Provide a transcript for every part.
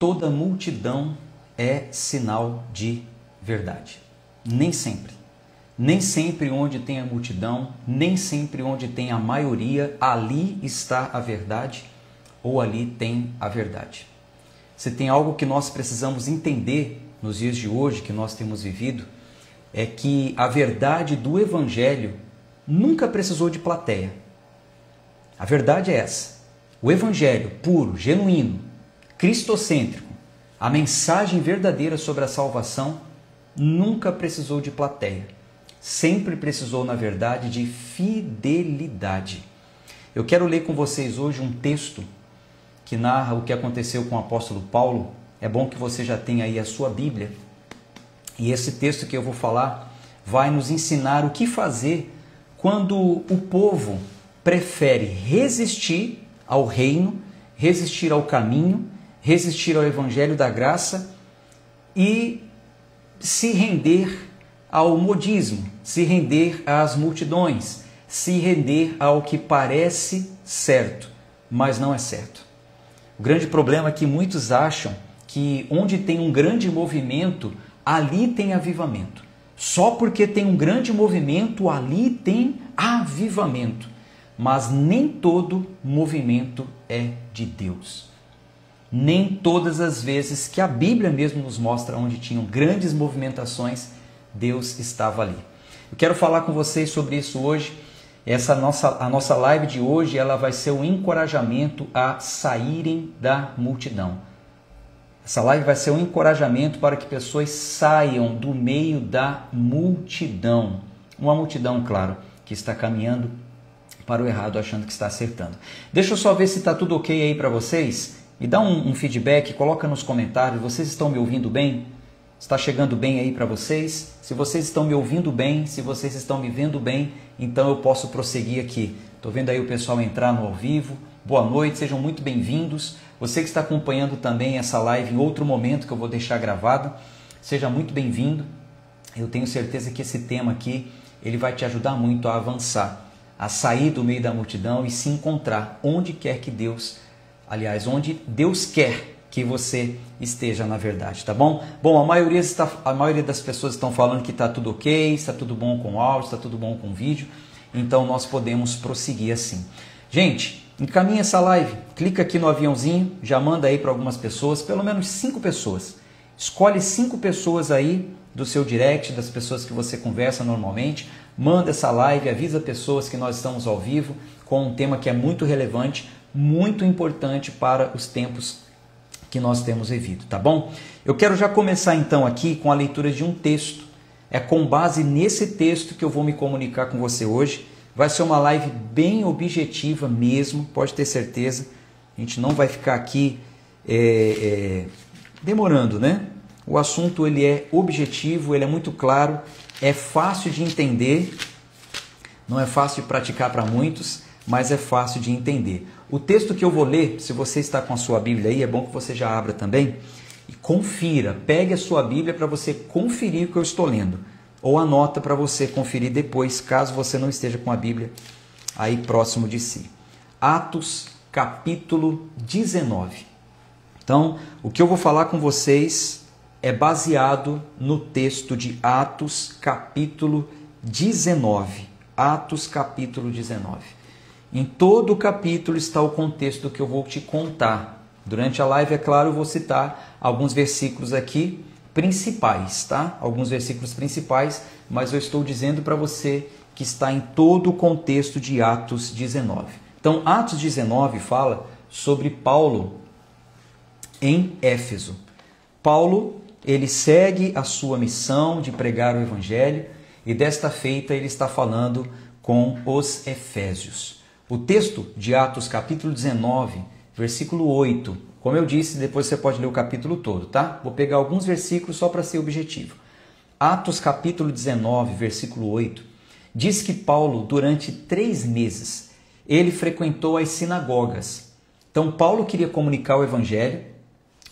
toda multidão é sinal de verdade. Nem sempre. Nem sempre onde tem a multidão, nem sempre onde tem a maioria, ali está a verdade ou ali tem a verdade. Se tem algo que nós precisamos entender nos dias de hoje, que nós temos vivido, é que a verdade do Evangelho nunca precisou de plateia. A verdade é essa. O Evangelho puro, genuíno, cristocêntrico, a mensagem verdadeira sobre a salvação nunca precisou de plateia. Sempre precisou, na verdade, de fidelidade. Eu quero ler com vocês hoje um texto que narra o que aconteceu com o apóstolo Paulo. É bom que você já tenha aí a sua Bíblia. E esse texto que eu vou falar vai nos ensinar o que fazer quando o povo prefere resistir ao reino, resistir ao caminho, resistir ao evangelho da graça e se render ao modismo, se render às multidões, se render ao que parece certo, mas não é certo. O grande problema é que muitos acham que onde tem um grande movimento, ali tem avivamento. Só porque tem um grande movimento, ali tem avivamento. Mas nem todo movimento é de Deus. Nem todas as vezes que a Bíblia mesmo nos mostra onde tinham grandes movimentações, Deus estava ali. Eu quero falar com vocês sobre isso hoje. A nossa live de hoje ela vai ser um encorajamento a saírem da multidão. Essa live vai ser um encorajamento para que pessoas saiam do meio da multidão. Uma multidão, claro, que está caminhando para o errado, achando que está acertando. Deixa eu só ver se está tudo ok aí para vocês. Me dá um feedback, coloca nos comentários. Vocês estão me ouvindo bem? Está chegando bem aí para vocês? Se vocês estão me ouvindo bem, se vocês estão me vendo bem, então eu posso prosseguir aqui. Estou vendo aí o pessoal entrar no ao vivo. Boa noite, sejam muito bem-vindos. Você que está acompanhando também essa live em outro momento que eu vou deixar gravado, seja muito bem-vindo. Eu tenho certeza que esse tema aqui, ele vai te ajudar muito a avançar, a sair do meio da multidão e se encontrar onde quer que Deus, onde Deus quer que você esteja na verdade, tá bom? Bom, a maioria das pessoas estão falando que está tudo ok, está tudo bom com o áudio, está tudo bom com o vídeo, então nós podemos prosseguir assim. Gente, encaminha essa live, clica aqui no aviãozinho, já manda aí para algumas pessoas, pelo menos 5 pessoas. Escolhe 5 pessoas aí do seu direct, das pessoas que você conversa normalmente, manda essa live, avisa pessoas que nós estamos ao vivo com um tema que é muito relevante, muito importante para os tempos que nós temos vivido, tá bom? Eu quero já começar então aqui com a leitura de um texto. É com base nesse texto que eu vou me comunicar com você hoje. Vai ser uma live bem objetiva mesmo, pode ter certeza. A gente não vai ficar aqui demorando, né? O assunto ele é objetivo, ele é muito claro, é fácil de entender, não é fácil de praticar para muitos, mas é fácil de entender. O texto que eu vou ler, se você está com a sua Bíblia aí, é bom que você já abra também e confira, pegue a sua Bíblia para você conferir o que eu estou lendo. Ou anota para você conferir depois, caso você não esteja com a Bíblia aí próximo de si. Atos, capítulo 19. Então, o que eu vou falar com vocês é baseado no texto de Atos, capítulo 19. Atos, capítulo 19. Em todo o capítulo está o contexto que eu vou te contar. Durante a live, é claro, eu vou citar alguns versículos aqui, principais, tá? Alguns versículos principais, mas eu estou dizendo para você que está em todo o contexto de Atos 19. Então, Atos 19 fala sobre Paulo em Éfeso. Paulo, ele segue a sua missão de pregar o evangelho e desta feita ele está falando com os efésios. O texto de Atos capítulo 19, versículo 8, como eu disse, depois você pode ler o capítulo todo, tá? Vou pegar alguns versículos só para ser objetivo. Atos capítulo 19, versículo 8, diz que Paulo, durante 3 meses, ele frequentou as sinagogas. Então, Paulo queria comunicar o evangelho,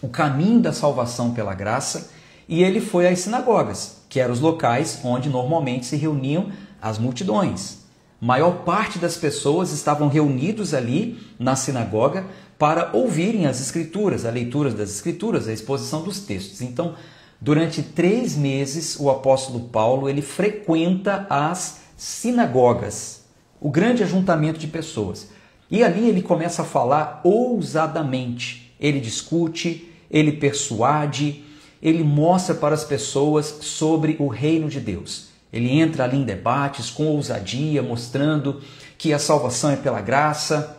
o caminho da salvação pela graça, e ele foi às sinagogas, que eram os locais onde normalmente se reuniam as multidões. Maior parte das pessoas estavam reunidos ali na sinagoga para ouvirem as Escrituras, a leitura das Escrituras, a exposição dos textos. Então, durante 3 meses, o apóstolo Paulo ele frequenta as sinagogas, o grande ajuntamento de pessoas. E ali ele começa a falar ousadamente. Ele discute, ele persuade, ele mostra para as pessoas sobre o reino de Deus. Ele entra ali em debates com ousadia, mostrando que a salvação é pela graça,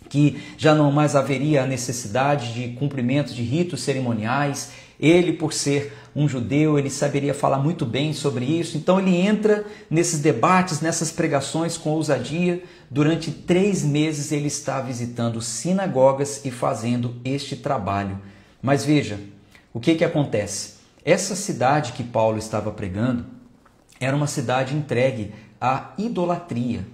que já não mais haveria a necessidade de cumprimento de ritos cerimoniais. Ele, por ser um judeu, ele saberia falar muito bem sobre isso. Então ele entra nesses debates, nessas pregações com ousadia. Durante 3 meses ele está visitando sinagogas e fazendo este trabalho. Mas veja, o que acontece? Essa cidade que Paulo estava pregando era uma cidade entregue à idolatria.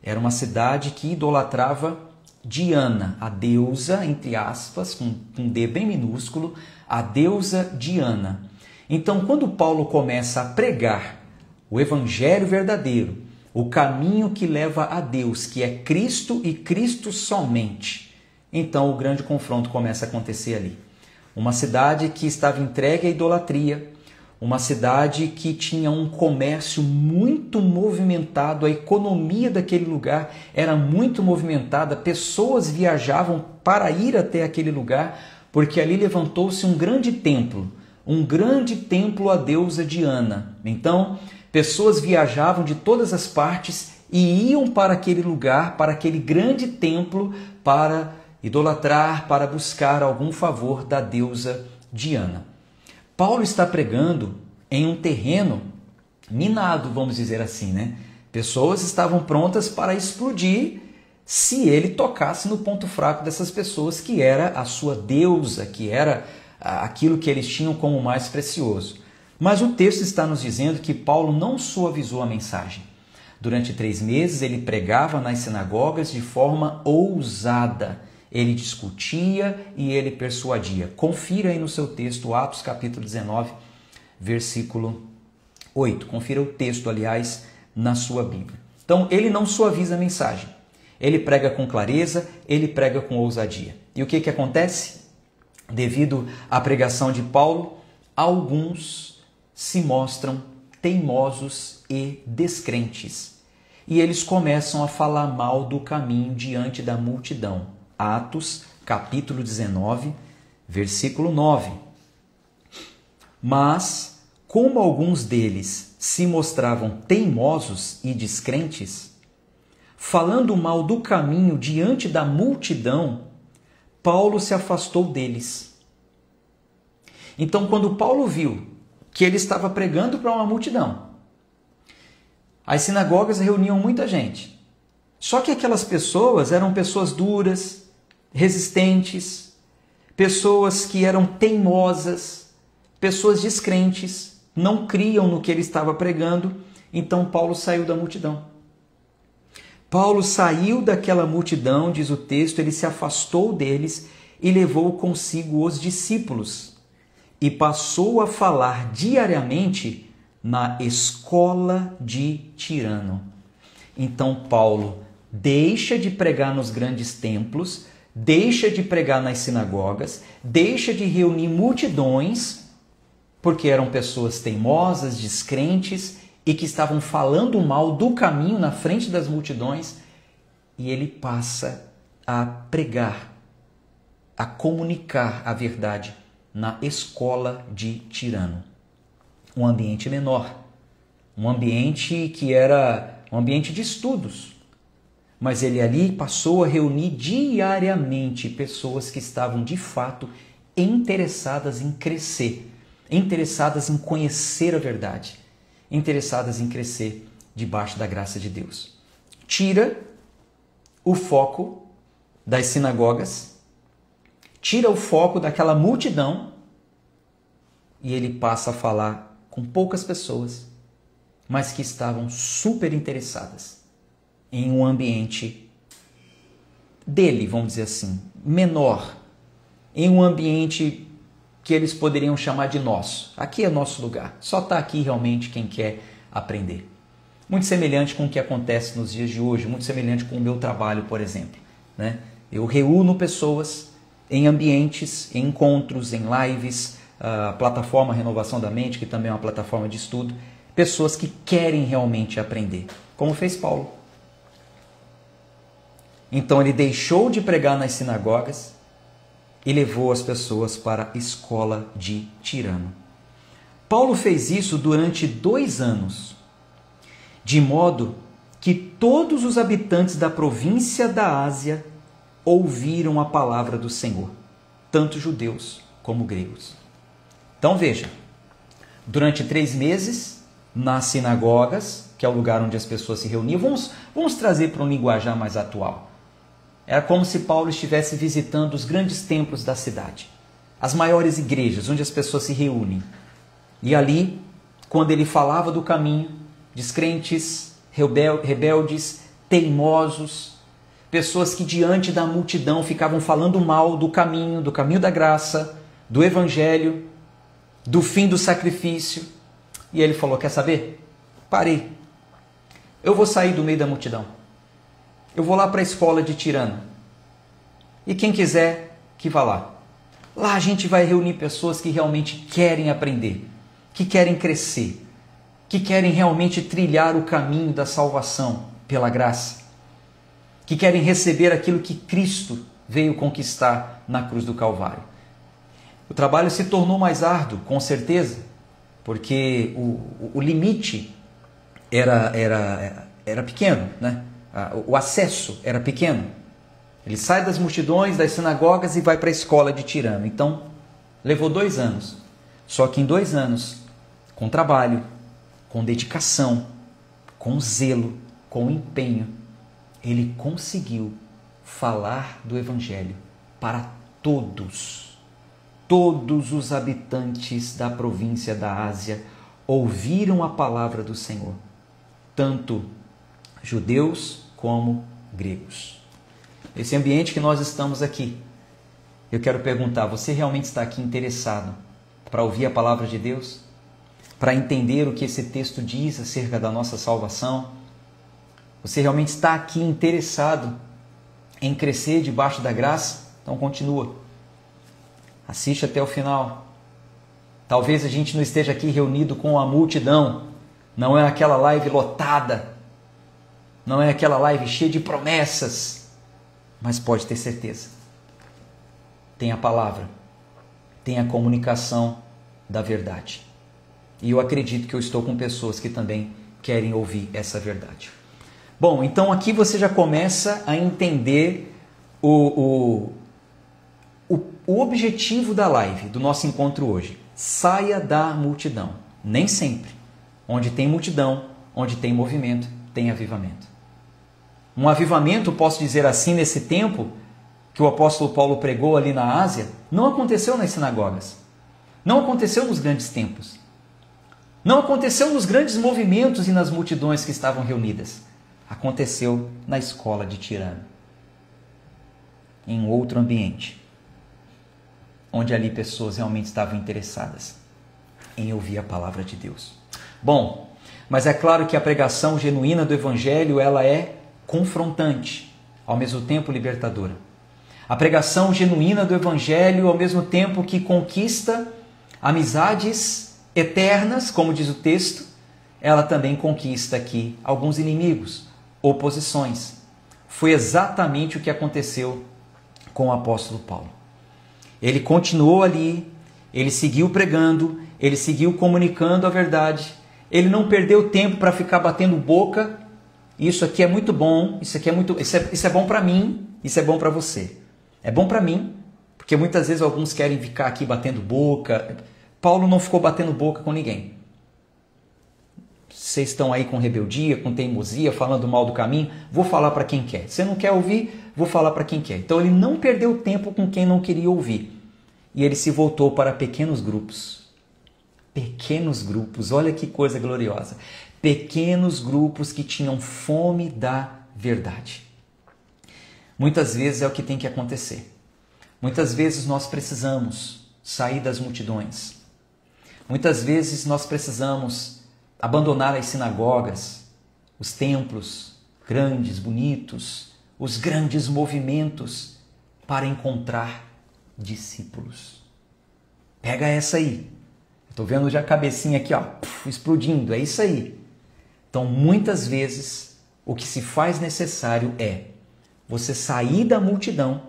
Era uma cidade que idolatrava Diana, a deusa, entre aspas, com um D bem minúsculo, a deusa Diana. Então, quando Paulo começa a pregar o evangelho verdadeiro, o caminho que leva a Deus, que é Cristo e Cristo somente, então o grande confronto começa a acontecer ali. Uma cidade que estava entregue à idolatria, uma cidade que tinha um comércio muito movimentado, a economia daquele lugar era muito movimentada, pessoas viajavam para ir até aquele lugar, porque ali levantou-se um grande templo à deusa Diana. Então, pessoas viajavam de todas as partes e iam para aquele lugar, para aquele grande templo, para idolatrar, para buscar algum favor da deusa Diana. Paulo está pregando em um terreno minado, vamos dizer assim, né? Pessoas estavam prontas para explodir se ele tocasse no ponto fraco dessas pessoas, que era a sua deusa, que era aquilo que eles tinham como mais precioso. Mas o texto está nos dizendo que Paulo não suavizou a mensagem. Durante 3 meses ele pregava nas sinagogas de forma ousada. Ele discutia e ele persuadia. Confira aí no seu texto, Atos capítulo 19, versículo 8. Confira o texto, aliás, na sua Bíblia. Então, ele não suaviza a mensagem. Ele prega com clareza, ele prega com ousadia. E o que acontece? Devido à pregação de Paulo, alguns se mostram teimosos e descrentes. E eles começam a falar mal do caminho diante da multidão. Atos, capítulo 19, versículo 9. Mas, como alguns deles se mostravam teimosos e descrentes, falando mal do caminho diante da multidão, Paulo se afastou deles. Então, quando Paulo viu que ele estava pregando para uma multidão, as sinagogas reuniam muita gente. Só que aquelas pessoas eram pessoas duras, resistentes, pessoas que eram teimosas, pessoas descrentes, não criam no que ele estava pregando. Então Paulo saiu da multidão. Paulo saiu daquela multidão, diz o texto, ele se afastou deles e levou consigo os discípulos e passou a falar diariamente na escola de Tirano. Então Paulo deixa de pregar nos grandes templos, deixa de pregar nas sinagogas, deixa de reunir multidões, porque eram pessoas teimosas, descrentes e que estavam falando mal do caminho na frente das multidões, e ele passa a pregar, a comunicar a verdade na escola de Tirano. Um ambiente menor, um ambiente que era um ambiente de estudos, mas ele ali passou a reunir diariamente pessoas que estavam de fato interessadas em crescer, interessadas em conhecer a verdade, interessadas em crescer debaixo da graça de Deus. Tira o foco das sinagogas, tira o foco daquela multidão e ele passa a falar com poucas pessoas, mas que estavam super interessadas em um ambiente dele, vamos dizer assim, menor, em um ambiente que eles poderiam chamar de nosso. Aqui é nosso lugar, só está aqui realmente quem quer aprender. Muito semelhante com o que acontece nos dias de hoje, muito semelhante com o meu trabalho, por exemplo, né? Eu reúno pessoas em ambientes, em encontros, em lives, a plataforma Renovação da Mente, que também é uma plataforma de estudo, pessoas que querem realmente aprender, como fez Paulo. Então ele deixou de pregar nas sinagogas e levou as pessoas para a escola de Tirano. Paulo fez isso durante 2 anos, de modo que todos os habitantes da província da Ásia ouviram a palavra do Senhor, tanto judeus como gregos. Então veja, durante 3 meses, nas sinagogas, que é o lugar onde as pessoas se reuniam, vamos trazer para um linguajar mais atual. Era como se Paulo estivesse visitando os grandes templos da cidade, as maiores igrejas, onde as pessoas se reúnem. E ali, quando ele falava do caminho, descrentes, rebeldes, teimosos, pessoas que diante da multidão ficavam falando mal do caminho da graça, do evangelho, do fim do sacrifício. E ele falou, quer saber? Parei. Eu vou sair do meio da multidão. Eu vou lá para a escola de Tirano. E quem quiser, que vá lá. Lá a gente vai reunir pessoas que realmente querem aprender, que querem crescer, que querem realmente trilhar o caminho da salvação pela graça, que querem receber aquilo que Cristo veio conquistar na cruz do Calvário. O trabalho se tornou mais árduo, com certeza, porque o limite era pequeno, né? O acesso era pequeno. Ele sai das multidões, das sinagogas e vai para a escola de Tirano. Então, levou 2 anos. Só que em 2 anos, com trabalho, com dedicação, com zelo, com empenho, ele conseguiu falar do Evangelho para todos. Todos os habitantes da província da Ásia ouviram a palavra do Senhor, tanto judeus como gregos. Esse ambiente que nós estamos aqui, eu quero perguntar, você realmente está aqui interessado para ouvir a palavra de Deus? Para entender o que esse texto diz acerca da nossa salvação? Você realmente está aqui interessado em crescer debaixo da graça? Então continua. Assiste até o final. Talvez a gente não esteja aqui reunido com a multidão. Não é aquela live lotada. Não é aquela live cheia de promessas. Mas pode ter certeza. Tem a palavra. Tem a comunicação da verdade. E eu acredito que eu estou com pessoas que também querem ouvir essa verdade. Bom, então aqui você já começa a entender o objetivo da live, do nosso encontro hoje. Saia da multidão. Nem sempre. Onde tem multidão, onde tem movimento, tem avivamento. Um avivamento, posso dizer assim, nesse tempo que o apóstolo Paulo pregou ali na Ásia, não aconteceu nas sinagogas. Não aconteceu nos grandes templos. Não aconteceu nos grandes movimentos e nas multidões que estavam reunidas. Aconteceu na escola de Tirano. Em outro ambiente. Onde ali pessoas realmente estavam interessadas em ouvir a palavra de Deus. Bom, mas é claro que a pregação genuína do Evangelho, ela é confrontante, ao mesmo tempo libertadora. A pregação genuína do Evangelho, ao mesmo tempo que conquista amizades eternas, como diz o texto, ela também conquista aqui alguns inimigos, oposições. Foi exatamente o que aconteceu com o apóstolo Paulo. Ele continuou ali, ele seguiu pregando, ele seguiu comunicando a verdade, ele não perdeu tempo para ficar batendo boca. Isso aqui é muito bom, isso é bom para mim, isso é bom para você. É bom para mim, porque muitas vezes alguns querem ficar aqui batendo boca. Paulo não ficou batendo boca com ninguém. Vocês estão aí com rebeldia, com teimosia, falando mal do caminho, vou falar para quem quer. Você não quer ouvir, vou falar para quem quer. Então ele não perdeu tempo com quem não queria ouvir. E ele se voltou para pequenos grupos. Pequenos grupos, olha que coisa gloriosa. Pequenos grupos que tinham fome da verdade. Muitas vezes é o que tem que acontecer. Muitas vezes nós precisamos sair das multidões. Muitas vezes nós precisamos abandonar as sinagogas, os templos grandes, bonitos, os grandes movimentos para encontrar discípulos. Pega essa aí. Estou vendo já a cabecinha aqui, ó, explodindo. É isso aí. Então, muitas vezes, o que se faz necessário é você sair da multidão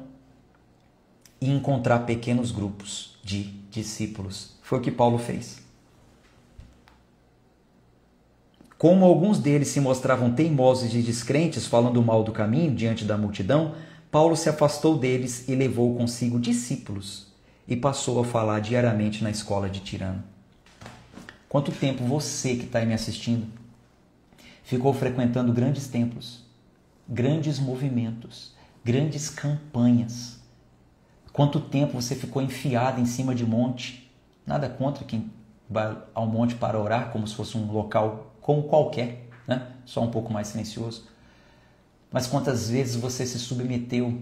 e encontrar pequenos grupos de discípulos. Foi o que Paulo fez. Como alguns deles se mostravam teimosos e descrentes, falando mal do caminho diante da multidão, Paulo se afastou deles e levou consigo discípulos e passou a falar diariamente na escola de Tirano. Quanto tempo você que está aí me assistindo ficou frequentando grandes templos, grandes movimentos, grandes campanhas? Quanto tempo você ficou enfiado em cima de monte? Nada contra quem vai ao monte para orar, como se fosse um local como qualquer, né? Só um pouco mais silencioso. Mas quantas vezes você se submeteu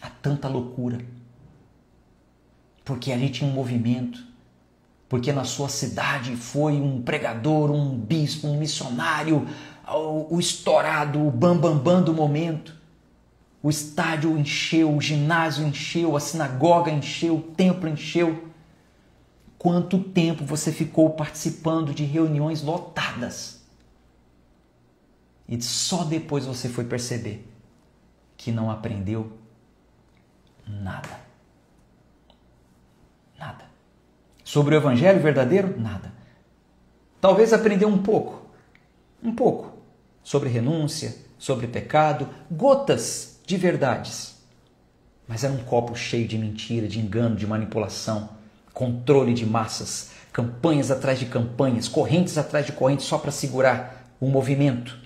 a tanta loucura? Porque ali tinha um movimento, porque na sua cidade foi um pregador, um bispo, um missionário, o estourado, o bambambam do momento. O estádio encheu, o ginásio encheu, a sinagoga encheu, o templo encheu. Quanto tempo você ficou participando de reuniões lotadas? E só depois você foi perceber que não aprendeu nada. Nada. Sobre o evangelho verdadeiro? Nada. Talvez aprendeu um pouco. Sobre renúncia, sobre pecado, gotas de verdades. Mas era um copo cheio de mentira, de engano, de manipulação, controle de massas, campanhas atrás de campanhas, correntes atrás de correntes só para segurar o movimento.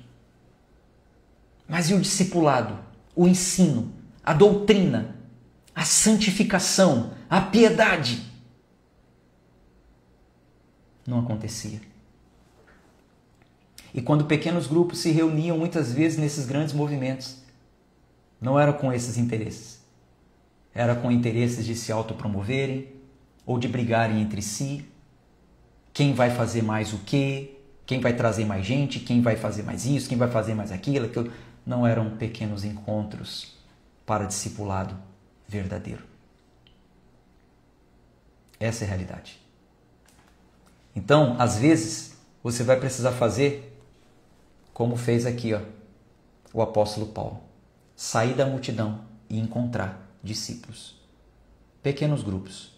Mas e o discipulado, o ensino, a doutrina, a santificação, a piedade? Não acontecia. E quando pequenos grupos se reuniam muitas vezes nesses grandes movimentos, não era com esses interesses. Era com interesses de se autopromoverem ou de brigarem entre si. Quem vai fazer mais o quê? Quem vai trazer mais gente? Quem vai fazer mais isso? Quem vai fazer mais aquilo? Não eram pequenos encontros para discipulado verdadeiro. Essa é a realidade. Então, às vezes, você vai precisar fazer como fez aqui, ó, o apóstolo Paulo. Sair da multidão e encontrar discípulos. Pequenos grupos.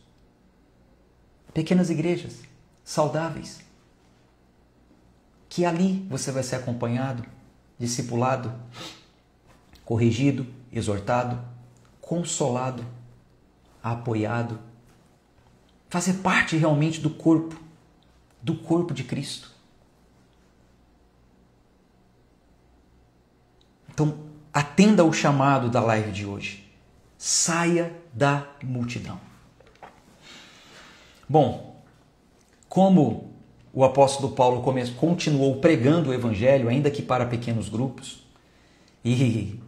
Pequenas igrejas saudáveis. Que ali você vai ser acompanhado, discipulado, corrigido, exortado, consolado, apoiado. Fazer parte realmente do corpo de Cristo. Então, atenda ao chamado da live de hoje. Saia da multidão. Bom, como o apóstolo Paulo continuou pregando o evangelho, ainda que para pequenos grupos, e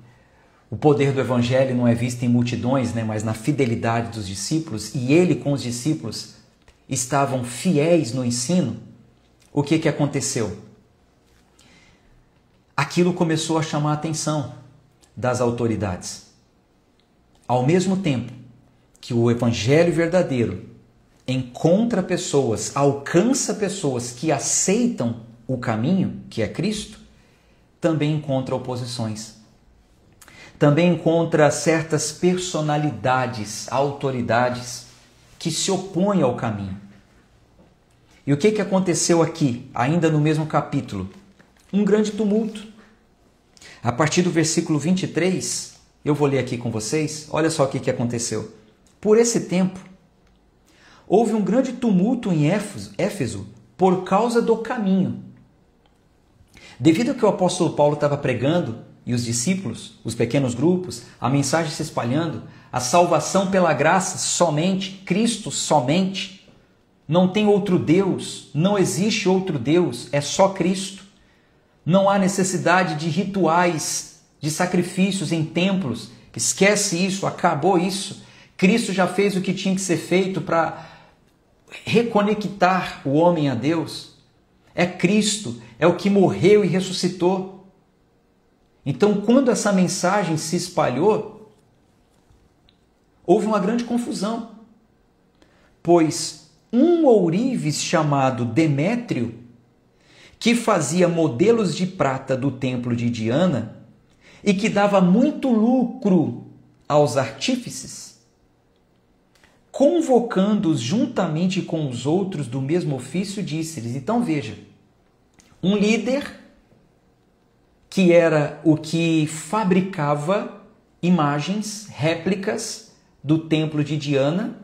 o poder do evangelho não é visto em multidões, né, mas na fidelidade dos discípulos, e ele com os discípulos estavam fiéis no ensino, o que aconteceu? Aquilo começou a chamar a atenção das autoridades. Ao mesmo tempo que o evangelho verdadeiro encontra pessoas, alcança pessoas que aceitam o caminho, que é Cristo, também encontra oposições. Também encontra certas personalidades, autoridades que se opõem ao caminho. E o que aconteceu aqui, ainda no mesmo capítulo? Um grande tumulto. A partir do versículo 23, eu vou ler aqui com vocês, olha só o que aconteceu. Por esse tempo, houve um grande tumulto em Éfeso por causa do caminho. Devido a que o apóstolo Paulo estava pregando, e os discípulos, os pequenos grupos, a mensagem se espalhando, a salvação pela graça somente, Cristo somente, não tem outro Deus, não existe outro Deus, é só Cristo. Não há necessidade de rituais, de sacrifícios em templos, esquece isso, acabou isso. Cristo já fez o que tinha que ser feito para reconectar o homem a Deus. É Cristo, é o que morreu e ressuscitou. Então, quando essa mensagem se espalhou, houve uma grande confusão, pois um ourives chamado Demétrio, que fazia modelos de prata do templo de Diana e que dava muito lucro aos artífices, convocando-os juntamente com os outros do mesmo ofício, disse-lhes: então veja, um líder que era o que fabricava imagens, réplicas do templo de Diana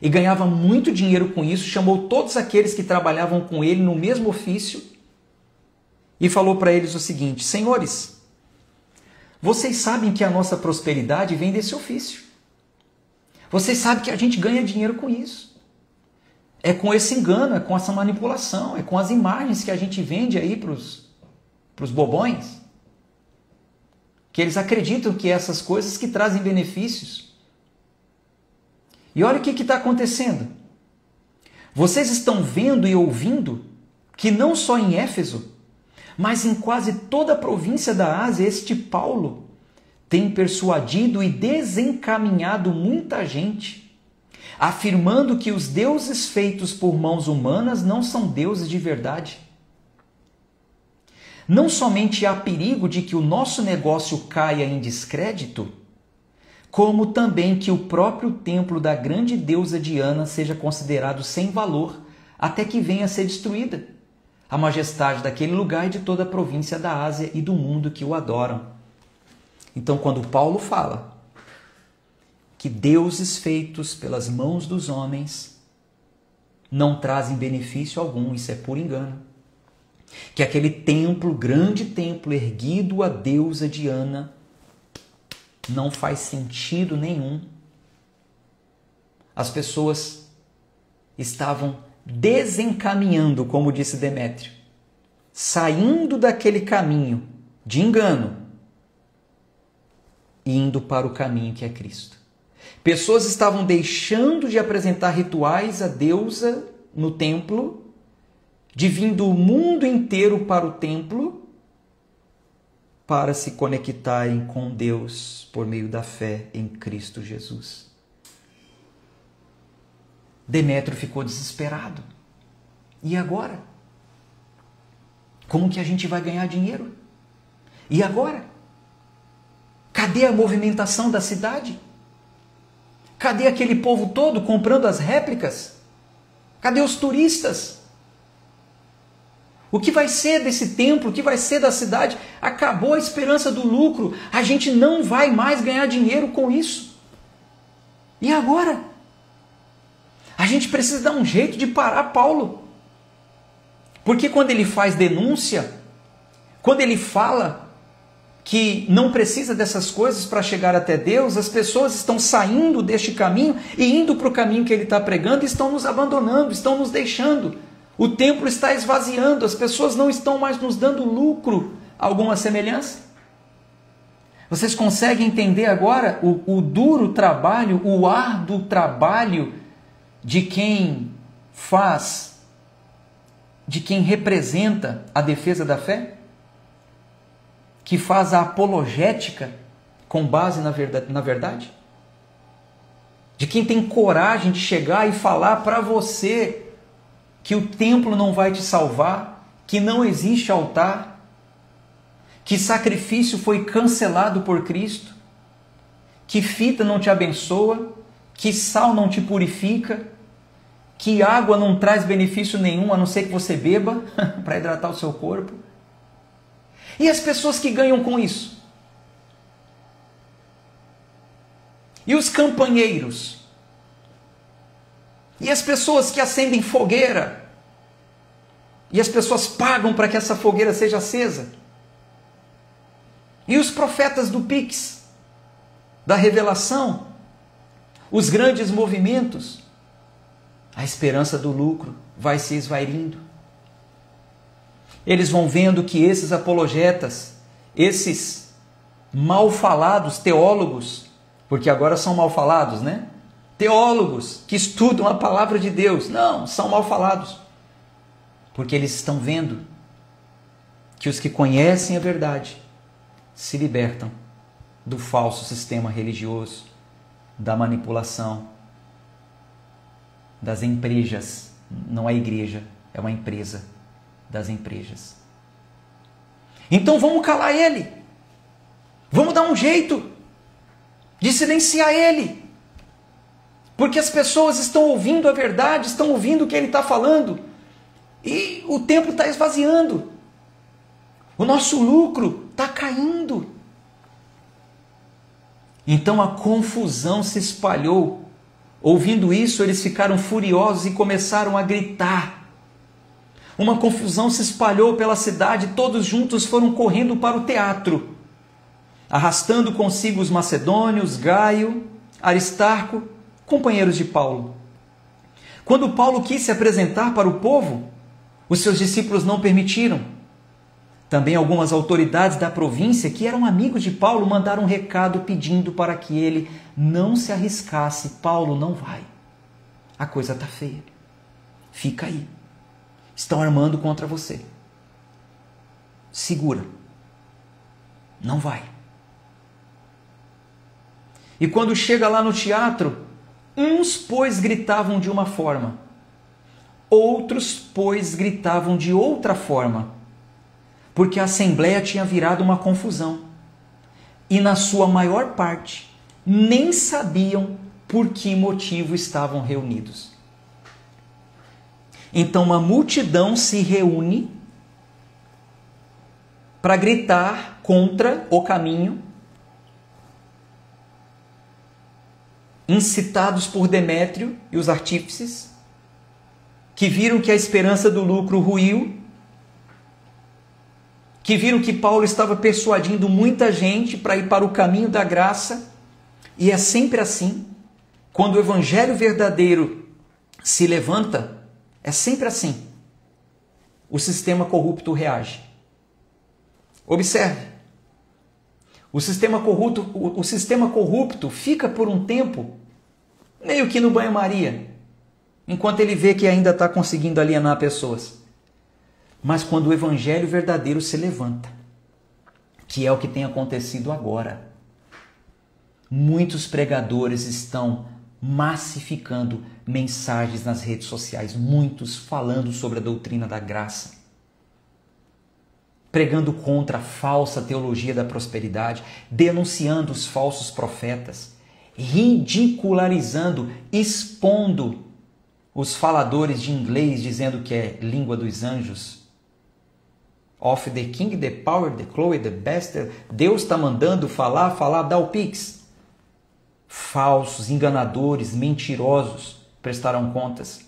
e ganhava muito dinheiro com isso, chamou todos aqueles que trabalhavam com ele no mesmo ofício e falou para eles o seguinte: senhores, vocês sabem que a nossa prosperidade vem desse ofício. Vocês sabem que a gente ganha dinheiro com isso. É com esse engano, é com essa manipulação, é com as imagens que a gente vende aí para os bobões, que eles acreditam que é essas coisas que trazem benefícios. E olha o que está acontecendo. Vocês estão vendo e ouvindo que não só em Éfeso, mas em quase toda a província da Ásia, este Paulo tem persuadido e desencaminhado muita gente, afirmando que os deuses feitos por mãos humanas não são deuses de verdade. Não somente há perigo de que o nosso negócio caia em descrédito, como também que o próprio templo da grande deusa Diana seja considerado sem valor até que venha a ser destruída a majestade daquele lugar e de toda a província da Ásia e do mundo que o adoram. Então, quando Paulo fala que deuses feitos pelas mãos dos homens não trazem benefício algum, isso é puro engano. Que aquele templo, grande templo erguido à deusa Diana, não faz sentido nenhum. As pessoas estavam desencaminhando, como disse Demétrio, saindo daquele caminho de engano e indo para o caminho que é Cristo. Pessoas estavam deixando de apresentar rituais à deusa no templo, de vir do mundo inteiro para o templo, para se conectarem com Deus por meio da fé em Cristo Jesus. Demétrio ficou desesperado. E agora? Como que a gente vai ganhar dinheiro? E agora? Cadê a movimentação da cidade? Cadê aquele povo todo comprando as réplicas? Cadê os turistas? O que vai ser desse templo? O que vai ser da cidade? Acabou a esperança do lucro. A gente não vai mais ganhar dinheiro com isso. E agora? A gente precisa dar um jeito de parar Paulo. Porque quando ele faz denúncia, quando ele fala que não precisa dessas coisas para chegar até Deus, as pessoas estão saindo deste caminho e indo para o caminho que ele está pregando e estão nos abandonando, estão nos deixando. O templo está esvaziando, as pessoas não estão mais nos dando lucro. Alguma semelhança? Vocês conseguem entender agora o duro trabalho, o árduo trabalho de quem faz, de quem representa a defesa da fé? Que faz a apologética com base na verdade? De quem tem coragem de chegar e falar para você que o templo não vai te salvar, que não existe altar, que sacrifício foi cancelado por Cristo, que fita não te abençoa, que sal não te purifica, que água não traz benefício nenhum, a não ser que você beba para hidratar o seu corpo. E as pessoas que ganham com isso? E os campanheiros? E as pessoas que acendem fogueira? E as pessoas pagam para que essa fogueira seja acesa? E os profetas do Pix? Da revelação? Os grandes movimentos? A esperança do lucro vai se esvairindo. Eles vão vendo que esses apologetas, esses mal falados teólogos, porque agora são mal falados, né? Teólogos que estudam a palavra de Deus, não, são mal falados. Porque eles estão vendo que os que conhecem a verdade se libertam do falso sistema religioso, da manipulação, das empresas. Não é igreja, é uma empresa das empresas. Então vamos calar ele. Vamos dar um jeito de silenciar ele. Porque as pessoas estão ouvindo a verdade, estão ouvindo o que ele está falando. E o templo está esvaziando. O nosso lucro está caindo. Então a confusão se espalhou. Ouvindo isso, eles ficaram furiosos e começaram a gritar. Uma confusão se espalhou pela cidade, todos juntos foram correndo para o teatro, arrastando consigo os macedônios, Gaio, Aristarco, companheiros de Paulo. Quando Paulo quis se apresentar para o povo, os seus discípulos não permitiram. Também algumas autoridades da província, que eram amigos de Paulo, mandaram um recado pedindo para que ele não se arriscasse. Paulo, não vai. A coisa está feia. Fica aí. Estão armando contra você. Segura. Não vai. E quando chega lá no teatro, uns, pois, gritavam de uma forma, outros, pois, gritavam de outra forma, porque a assembleia tinha virado uma confusão. E na sua maior parte, nem sabiam por que motivo estavam reunidos. Então uma multidão se reúne para gritar contra o caminho, incitados por Demétrio e os artífices, que viram que a esperança do lucro ruiu, que viram que Paulo estava persuadindo muita gente para ir para o caminho da graça. E é sempre assim. Quando o evangelho verdadeiro se levanta, é sempre assim. O sistema corrupto reage. Observe. O sistema corrupto fica por um tempo meio que no banho-maria, enquanto ele vê que ainda está conseguindo alienar pessoas. Mas quando o evangelho verdadeiro se levanta, que é o que tem acontecido agora, muitos pregadores estão massificando mensagens nas redes sociais, muitos falando sobre a doutrina da graça, pregando contra a falsa teologia da prosperidade, denunciando os falsos profetas, ridicularizando, expondo os faladores de inglês, dizendo que é língua dos anjos. Of the king, the power, the glory, the best. Deus está mandando falar, dá o pix. Falsos, enganadores, mentirosos prestarão contas.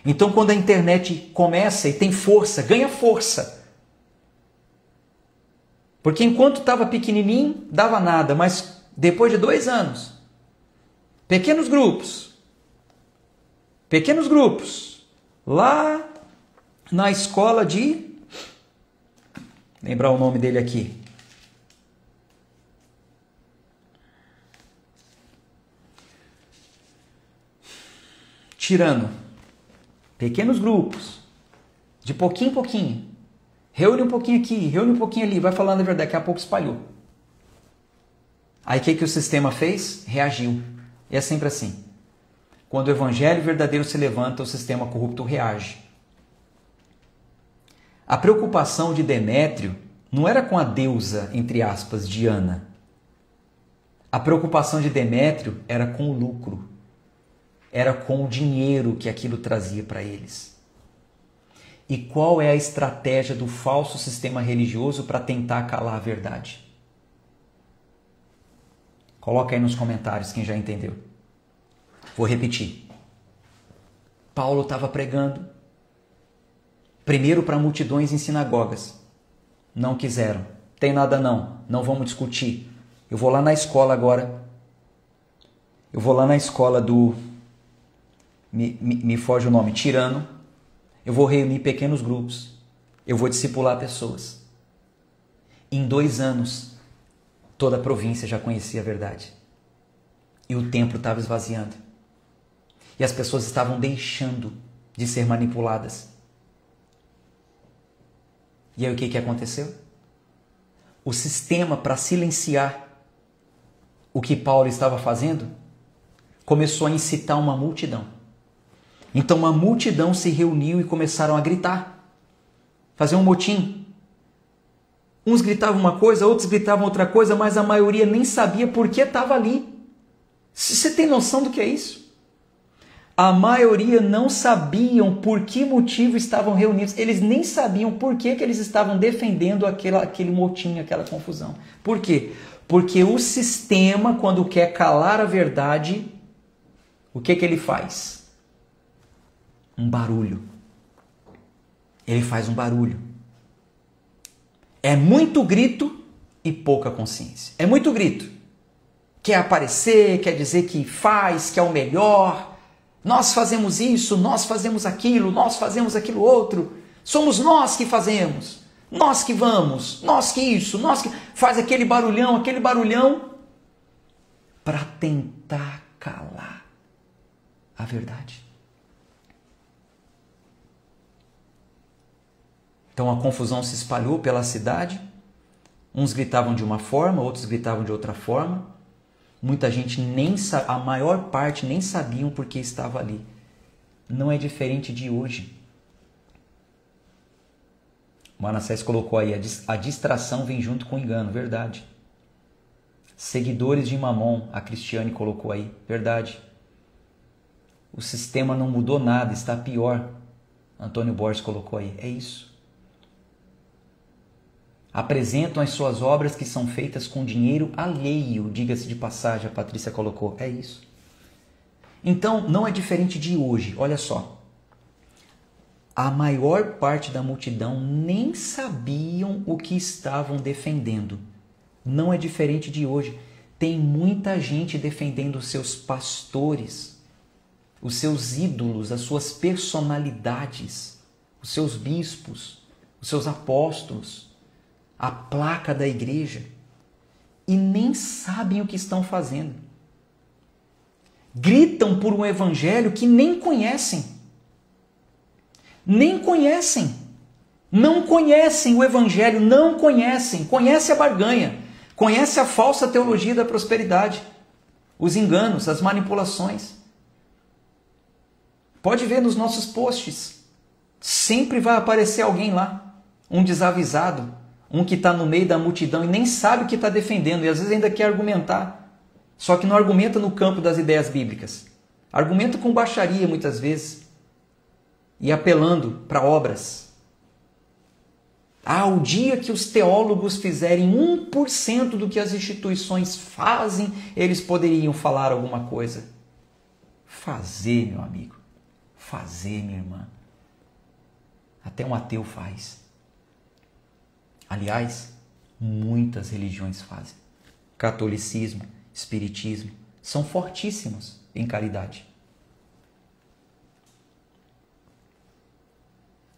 Então, quando a internet começa e tem força, ganha força. Porque enquanto estava pequenininho, dava nada, mas depois de 2 anos, pequenos grupos, lá na escola de... lembrar o nome dele aqui. Tirano. Pequenos grupos. De pouquinho em pouquinho. Reúne um pouquinho aqui, reúne um pouquinho ali. Vai falando a verdade, daqui a pouco espalhou. Aí o que o sistema fez? Reagiu. E é sempre assim. Quando o evangelho verdadeiro se levanta, o sistema corrupto reage. A preocupação de Demétrio não era com a deusa, entre aspas, Diana. A preocupação de Demétrio era com o lucro. Era com o dinheiro que aquilo trazia para eles. E qual é a estratégia do falso sistema religioso para tentar calar a verdade? Coloca aí nos comentários quem já entendeu. Vou repetir. Paulo estava pregando primeiro para multidões em sinagogas. Não quiseram. Tem nada não. Não vamos discutir. Eu vou lá na escola agora. Eu vou lá na escola do... Me foge o nome. Tirano. Eu vou reunir pequenos grupos. Eu vou discipular pessoas. Em 2 anos, toda a província já conhecia a verdade. E o templo estava esvaziando. E as pessoas estavam deixando de ser manipuladas. E aí o que aconteceu? O sistema para silenciar o que Paulo estava fazendo? Começou a incitar uma multidão. Então uma multidão se reuniu e começaram a gritar, fazer um motim. Uns gritavam uma coisa, outros gritavam outra coisa, mas a maioria nem sabia por que estava ali. Você tem noção do que é isso? A maioria não sabiam por que motivo estavam reunidos. Eles nem sabiam por que eles estavam defendendo aquele motim, aquela confusão. Por quê? Porque o sistema, quando quer calar a verdade, o que ele faz? Um barulho. Ele faz um barulho. É muito grito e pouca consciência. É muito grito. Quer aparecer, quer dizer que faz, que é o melhor. Nós fazemos isso, nós fazemos aquilo outro. Somos nós que fazemos. Nós que vamos, nós que isso, nós que... Faz aquele barulhão para tentar calar a verdade. Então a confusão se espalhou pela cidade. Uns gritavam de uma forma, outros gritavam de outra forma. Muita gente a maior parte nem sabiam por que estava ali. Não é diferente de hoje. O Manassés colocou aí, a distração vem junto com o engano, verdade. Seguidores de Mamon, a Cristiane colocou aí, verdade. O sistema não mudou nada, está pior. Antônio Borges colocou aí, é isso. Apresentam as suas obras que são feitas com dinheiro alheio, diga-se de passagem, a Patrícia colocou, é isso. Então, não é diferente de hoje, olha só. A maior parte da multidão nem sabiam o que estavam defendendo. Não é diferente de hoje. Tem muita gente defendendo os seus pastores, os seus ídolos, as suas personalidades, os seus bispos, os seus apóstolos, a placa da igreja, e nem sabem o que estão fazendo. Gritam por um evangelho que nem conhecem. Nem conhecem. Não conhecem o evangelho, não conhecem. Conhece a barganha, conhece a falsa teologia da prosperidade, os enganos, as manipulações. Pode ver nos nossos posts. Sempre vai aparecer alguém lá, um desavisado, um que está no meio da multidão e nem sabe o que está defendendo e às vezes ainda quer argumentar. Só que não argumenta no campo das ideias bíblicas. Argumenta com baixaria muitas vezes e apelando para obras. O dia que os teólogos fizerem 1% do que as instituições fazem, eles poderiam falar alguma coisa. Fazer, meu amigo. Fazer, minha irmã. Até um ateu faz. Aliás, muitas religiões fazem. Catolicismo, espiritismo, são fortíssimos em caridade.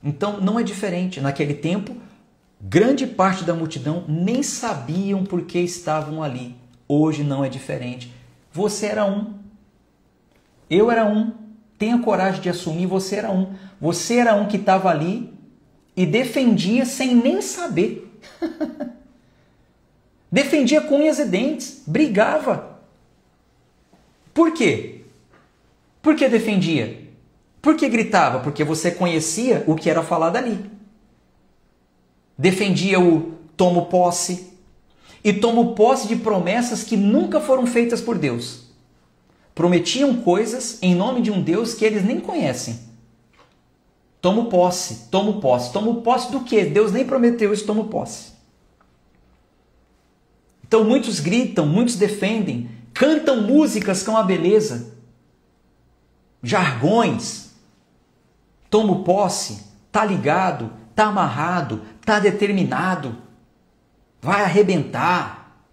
Então, não é diferente. Naquele tempo, grande parte da multidão nem sabiam por que estavam ali. Hoje não é diferente. Você era um. Eu era um. Tenha coragem de assumir, você era um. Você era um que estava ali e defendia sem nem saber. Defendia com unhas e dentes, brigava. Por quê? Por que defendia? Por que gritava? Porque você conhecia o que era falado ali. Defendia o tomo posse e tomo posse de promessas que nunca foram feitas por Deus. Prometiam coisas em nome de um Deus que eles nem conhecem. Tomo posse, tomo posse. Tomo posse do quê? Deus nem prometeu isso, tomo posse. Então muitos gritam, muitos defendem, cantam músicas com a beleza, jargões. Tomo posse, tá ligado, tá amarrado, tá determinado, vai arrebentar.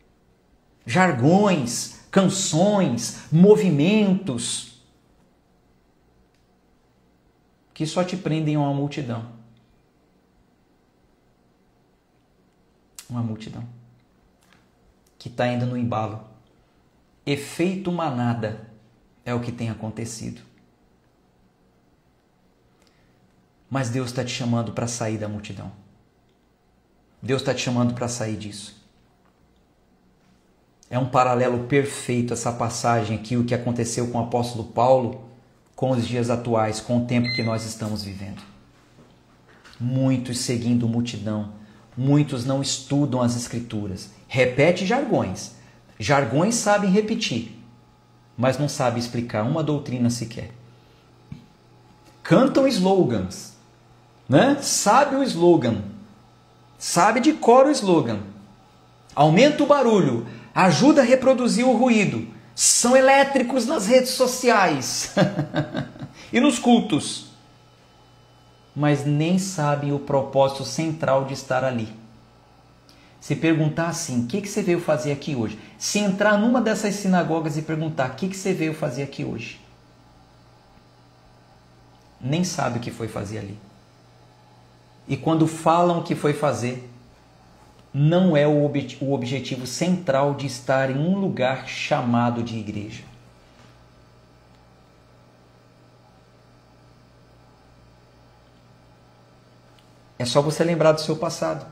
Jargões, canções, movimentos que só te prendem a uma multidão. Uma multidão que está indo no embalo. Efeito manada é o que tem acontecido. Mas Deus está te chamando para sair da multidão. Deus está te chamando para sair disso. É um paralelo perfeito essa passagem aqui, o que aconteceu com o apóstolo Paulo, com os dias atuais, com o tempo que nós estamos vivendo. Muitos seguindo multidão, muitos não estudam as escrituras, repete jargões. Jargões sabem repetir, mas não sabem explicar uma doutrina sequer. Cantam slogans, né? Sabe o slogan, sabe de cor o slogan. Aumenta o barulho, ajuda a reproduzir o ruído. São elétricos nas redes sociais e nos cultos. Mas nem sabem o propósito central de estar ali. Se perguntar assim, o que você veio fazer aqui hoje? Se entrar numa dessas sinagogas e perguntar, o que você veio fazer aqui hoje? Nem sabe o que foi fazer ali. E quando falam o que foi fazer, não é o objetivo central de estar em um lugar chamado de igreja. É só você lembrar do seu passado.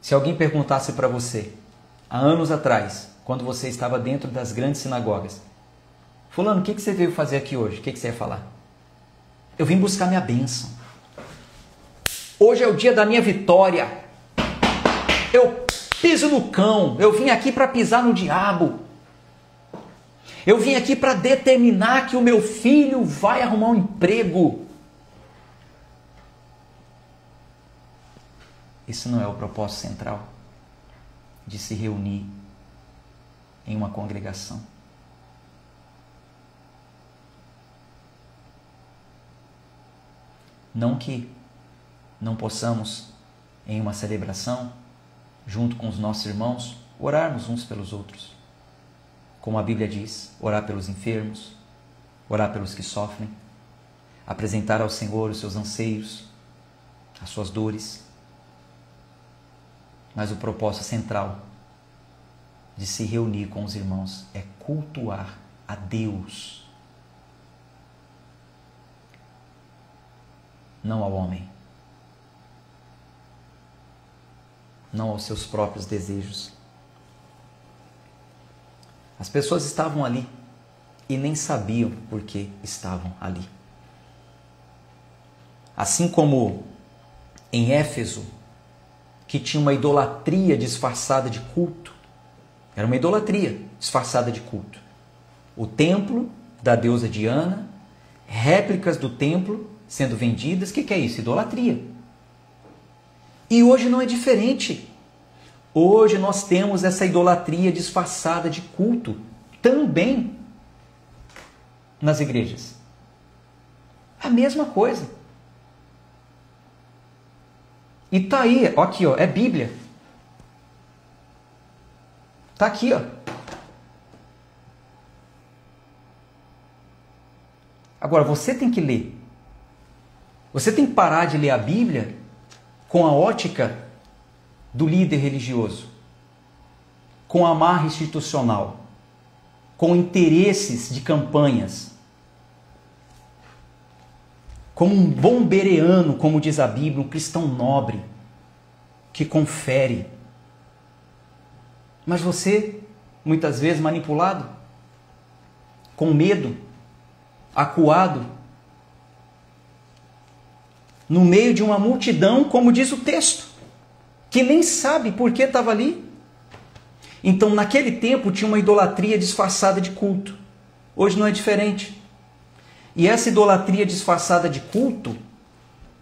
Se alguém perguntasse para você, há anos atrás, quando você estava dentro das grandes sinagogas, fulano, o que você veio fazer aqui hoje? O que você ia falar? Eu vim buscar minha bênção. Hoje é o dia da minha vitória. Eu piso no cão. Eu vim aqui para pisar no diabo. Eu vim aqui para determinar que o meu filho vai arrumar um emprego. Isso não é o propósito central de se reunir em uma congregação. Não que não possamos, em uma celebração, junto com os nossos irmãos, orarmos uns pelos outros. Como a Bíblia diz, orar pelos enfermos, orar pelos que sofrem, apresentar ao Senhor os seus anseios, as suas dores. Mas o propósito central de se reunir com os irmãos é cultuar a Deus, não ao homem, não aos seus próprios desejos. As pessoas estavam ali e nem sabiam por que estavam ali. Assim como em Éfeso, que tinha uma idolatria disfarçada de culto. Era uma idolatria disfarçada de culto. O templo da deusa Diana, réplicas do templo sendo vendidas. O que é isso? Idolatria. E hoje não é diferente. Hoje nós temos essa idolatria disfarçada de culto também nas igrejas. A mesma coisa. E tá aí, ó, aqui, ó, é Bíblia. Tá aqui, ó. Agora, você tem que ler. Você tem que parar de ler a Bíblia com a ótica do líder religioso, com a amarra institucional, com interesses de campanhas. Como um bom bereano, como diz a Bíblia, um cristão nobre, que confere. Mas você, muitas vezes manipulado, com medo, acuado, no meio de uma multidão, como diz o texto, que nem sabe por que estava ali. Então, naquele tempo, tinha uma idolatria disfarçada de culto. Hoje não é diferente. E essa idolatria disfarçada de culto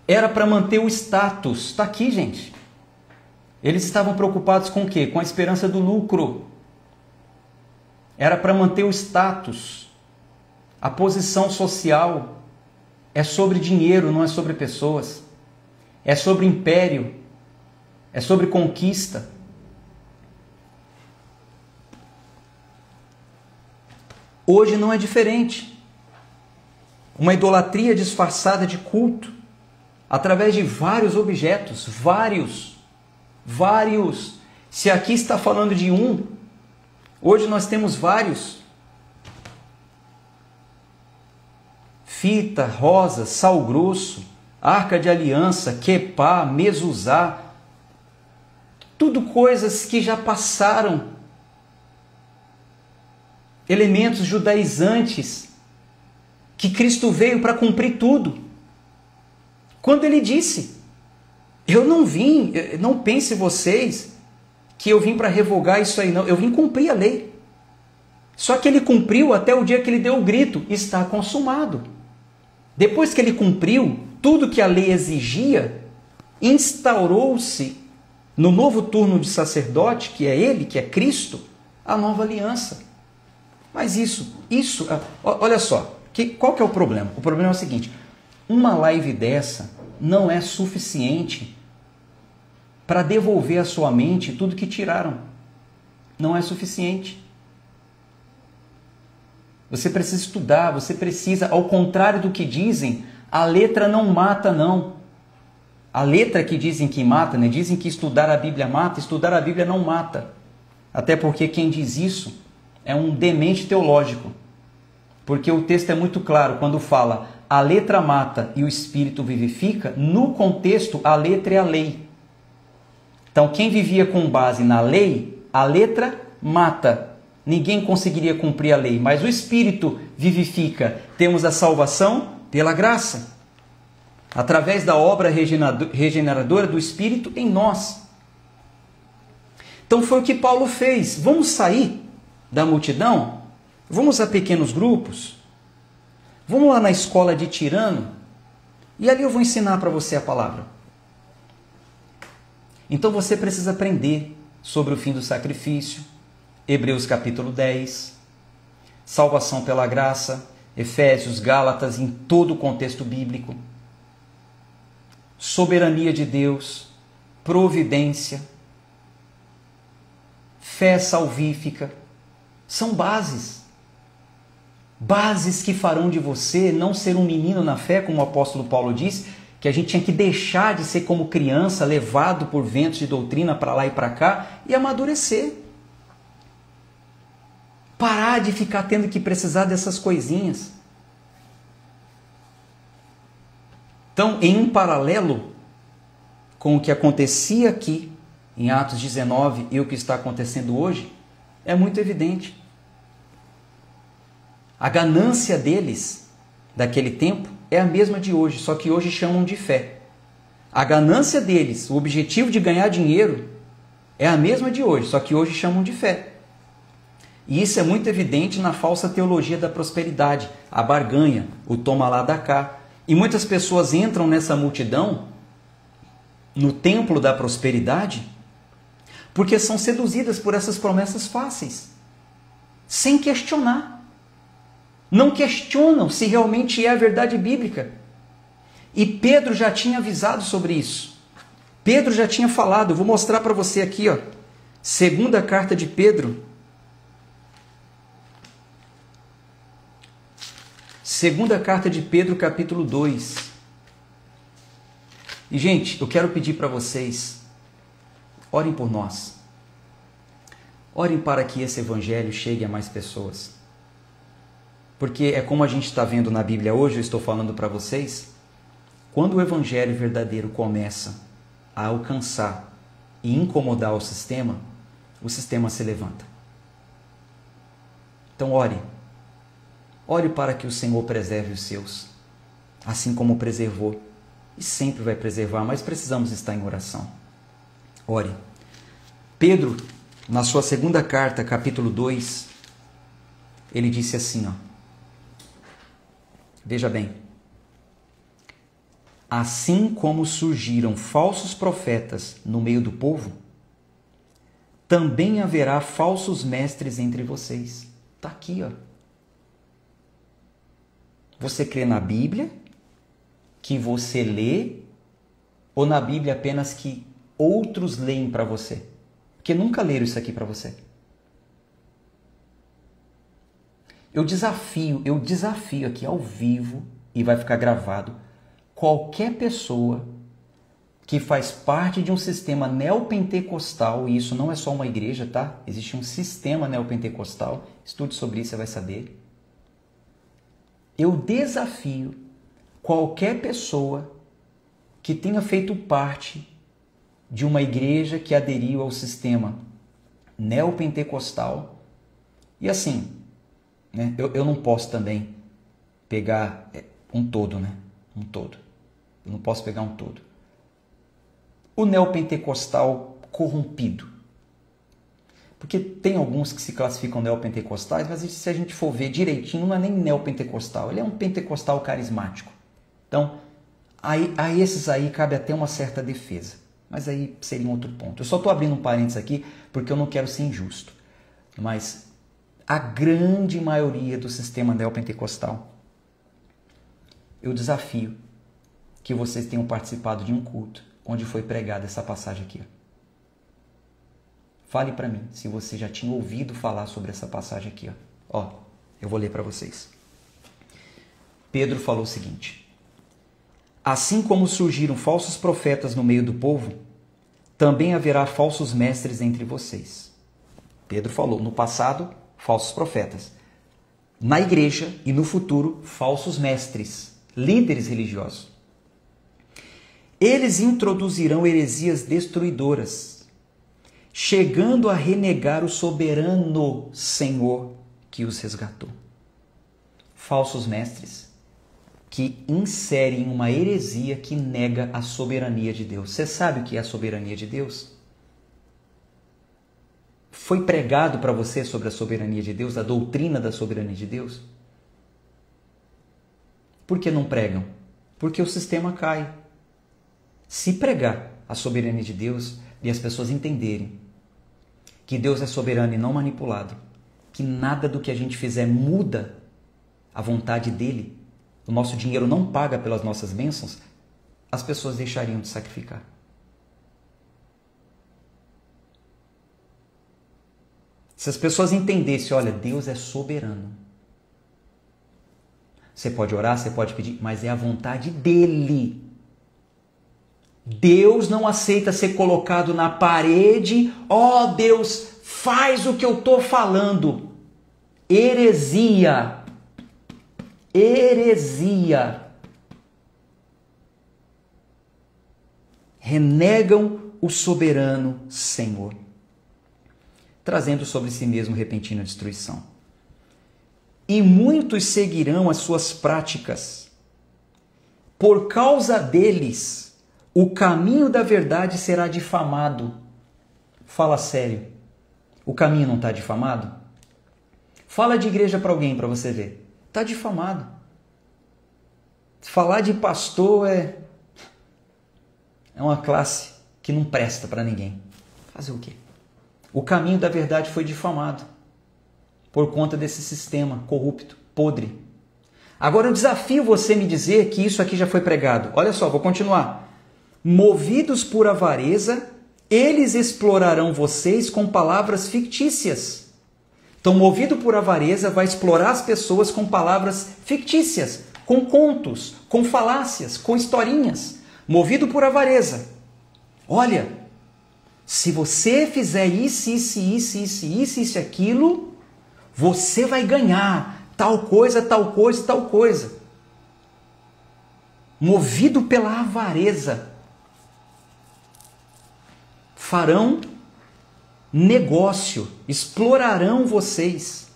era para manter o status. Está aqui, gente. Eles estavam preocupados com o quê? Com a esperança do lucro. Era para manter o status. A posição social é sobre dinheiro, não é sobre pessoas. É sobre império. É sobre conquista. Hoje não é diferente. Uma idolatria disfarçada de culto, através de vários objetos, vários. Se aqui está falando de um, hoje nós temos vários. Fita, rosa, sal grosso, arca de aliança, quepá, mezuzá, tudo coisas que já passaram elementos judaizantes, que Cristo veio para cumprir tudo. Quando ele disse, eu não vim, não pense vocês que eu vim para revogar isso aí, não. Eu vim cumprir a lei. Só que ele cumpriu até o dia que ele deu o grito, está consumado. Depois que ele cumpriu tudo que a lei exigia, instaurou-se no novo turno de sacerdote, que é ele, que é Cristo, a nova aliança. Mas olha só, qual que é o problema? O problema é o seguinte, uma live dessa não é suficiente para devolver à sua mente tudo que tiraram. Não é suficiente. Você precisa estudar, você precisa, ao contrário do que dizem, a letra não mata, não. A letra que dizem que mata, né? Dizem que estudar a Bíblia mata, estudar a Bíblia não mata. Até porque quem diz isso é um demente teológico. Porque o texto é muito claro, quando fala a letra mata e o Espírito vivifica, no contexto a letra é a lei. Então quem vivia com base na lei, a letra mata. Ninguém conseguiria cumprir a lei, mas o Espírito vivifica. Temos a salvação pela graça, através da obra regeneradora do Espírito em nós. Então foi o que Paulo fez. Vamos sair da multidão? Vamos a pequenos grupos? Vamos lá na escola de Tirano? E ali eu vou ensinar para você a palavra. Então você precisa aprender sobre o fim do sacrifício, Hebreus capítulo 10, salvação pela graça, Efésios, Gálatas, em todo o contexto bíblico, soberania de Deus, providência, fé salvífica, são bases. Bases que farão de você não ser um menino na fé, como o apóstolo Paulo diz, que a gente tinha que deixar de ser como criança, levado por ventos de doutrina para lá e para cá, e amadurecer. Parar de ficar tendo que precisar dessas coisinhas. Então, em um paralelo com o que acontecia aqui, em Atos 19, e o que está acontecendo hoje, é muito evidente. A ganância deles, daquele tempo, é a mesma de hoje, só que hoje chamam de fé. A ganância deles, o objetivo de ganhar dinheiro, é a mesma de hoje, só que hoje chamam de fé. E isso é muito evidente na falsa teologia da prosperidade, a barganha, o toma lá dá cá. E muitas pessoas entram nessa multidão, no templo da prosperidade, porque são seduzidas por essas promessas fáceis, sem questionar. Não questionam se realmente é a verdade bíblica. E Pedro já tinha avisado sobre isso. Pedro já tinha falado, eu vou mostrar para você aqui, ó, segunda carta de Pedro. Segunda carta de Pedro, capítulo 2. E, gente, eu quero pedir para vocês, orem por nós. Orem para que esse evangelho chegue a mais pessoas. Porque é como a gente está vendo na Bíblia hoje, eu estou falando para vocês, quando o evangelho verdadeiro começa a alcançar e incomodar o sistema se levanta. Então, ore. Ore para que o Senhor preserve os seus, assim como preservou, e sempre vai preservar, mas precisamos estar em oração. Ore. Pedro, na sua segunda carta, capítulo 2, ele disse assim, ó, veja bem, assim como surgiram falsos profetas no meio do povo, também haverá falsos mestres entre vocês. Está aqui, ó. Você crê na Bíblia, que você lê, ou na Bíblia apenas que outros leem para você? Porque nunca leram isso aqui para você. Eu desafio aqui ao vivo, e vai ficar gravado, qualquer pessoa que faz parte de um sistema neopentecostal, e isso não é só uma igreja, tá? Existe um sistema neopentecostal, estude sobre isso, você vai saber. Eu desafio qualquer pessoa que tenha feito parte de uma igreja que aderiu ao sistema neopentecostal. E assim, né? Eu não posso também pegar um todo, né? Um todo. Eu não posso pegar um todo. O neopentecostal corrompido. Porque tem alguns que se classificam neopentecostais, mas se a gente for ver direitinho, não é nem neopentecostal, ele é um pentecostal carismático. Então, a esses aí cabe até uma certa defesa. Mas aí seria um outro ponto. Eu só estou abrindo um parênteses aqui porque eu não quero ser injusto. Mas a grande maioria do sistema neopentecostal, eu desafio que vocês tenham participado de um culto onde foi pregada essa passagem aqui. Fale para mim se você já tinha ouvido falar sobre essa passagem aqui. Ó, eu vou ler para vocês. Pedro falou o seguinte: assim como surgiram falsos profetas no meio do povo, também haverá falsos mestres entre vocês. Pedro falou, no passado, falsos profetas. Na igreja e no futuro, falsos mestres, líderes religiosos. Eles introduzirão heresias destruidoras, chegando a renegar o soberano Senhor que os resgatou. Falsos mestres que inserem uma heresia que nega a soberania de Deus. Você sabe o que é a soberania de Deus? Foi pregado para você sobre a soberania de Deus, a doutrina da soberania de Deus? Por que não pregam? Porque o sistema cai. Se pregar a soberania de Deus e as pessoas entenderem que Deus é soberano e não manipulado, que nada do que a gente fizer muda a vontade dele, o nosso dinheiro não paga pelas nossas bênçãos, as pessoas deixariam de sacrificar. Se as pessoas entendessem, olha, Deus é soberano. Você pode orar, você pode pedir, mas é a vontade dele. Deus não aceita ser colocado na parede. Ó Deus, faz o que eu estou falando. Heresia. Heresia. Renegam o soberano Senhor, trazendo sobre si mesmo repentina destruição. E muitos seguirão as suas práticas. Por causa deles, o caminho da verdade será difamado. Fala sério. O caminho não está difamado? Fala de igreja para alguém para você ver. Está difamado. Falar de pastor é uma classe que não presta para ninguém. Fazer o quê? O caminho da verdade foi difamado por conta desse sistema corrupto, podre. Agora eu desafio você a me dizer que isso aqui já foi pregado. Olha só, vou continuar. Movidos por avareza, eles explorarão vocês com palavras fictícias. Então, movido por avareza, vai explorar as pessoas com palavras fictícias, com contos, com falácias, com historinhas. Movido por avareza. Olha, se você fizer isso, aquilo, você vai ganhar tal coisa, tal coisa, tal coisa. Movido pela avareza, farão negócio, explorarão vocês.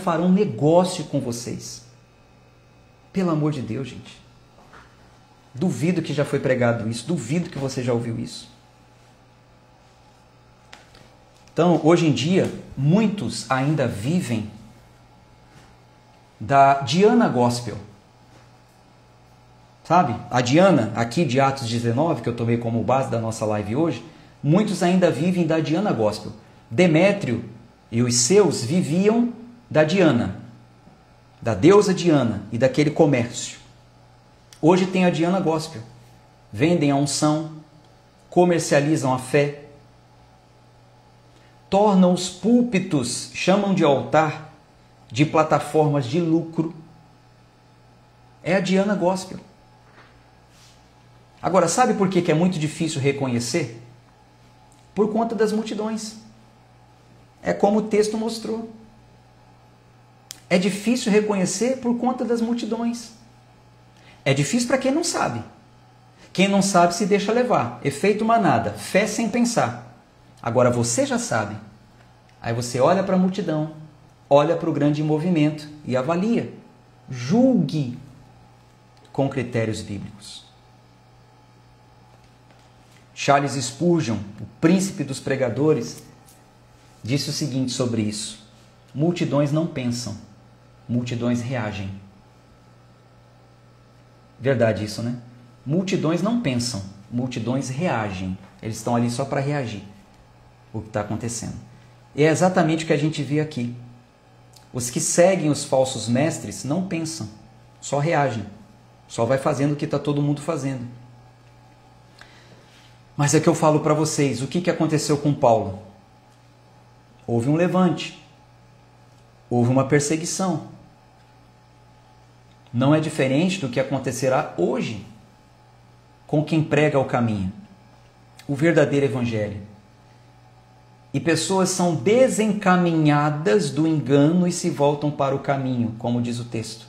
Farão negócio com vocês. Pelo amor de Deus, gente. Duvido que já foi pregado isso, duvido que você já ouviu isso. Então, hoje em dia, muitos ainda vivem da Diana Gospel. Sabe? A Diana, aqui de Atos 19, que eu tomei como base da nossa live hoje, muitos ainda vivem da Diana Gospel. Demétrio e os seus viviam da Diana, da deusa Diana e daquele comércio. Hoje tem a Diana Gospel. Vendem a unção, comercializam a fé, tornam os púlpitos, chamam de altar, de plataformas de lucro. É a Diana Gospel. Agora, sabe por que é muito difícil reconhecer? Por conta das multidões. É como o texto mostrou. É difícil reconhecer por conta das multidões. É difícil para quem não sabe. Quem não sabe se deixa levar. Efeito manada, fé sem pensar. Agora você já sabe. Aí você olha para a multidão, olha para o grande movimento e avalia. Julgue com critérios bíblicos. Charles Spurgeon, o príncipe dos pregadores, disse o seguinte sobre isso: multidões não pensam, multidões reagem. Verdade isso, né? Multidões não pensam, multidões reagem. Eles estão ali só para reagir o que está acontecendo. E é exatamente o que a gente vê aqui. Os que seguem os falsos mestres não pensam, só reagem. Só vai fazendo o que está todo mundo fazendo. Mas é que eu falo para vocês, o que aconteceu com Paulo? Houve um levante. Houve uma perseguição. Não é diferente do que acontecerá hoje com quem prega o caminho, o verdadeiro evangelho. E pessoas são desencaminhadas do engano e se voltam para o caminho, como diz o texto.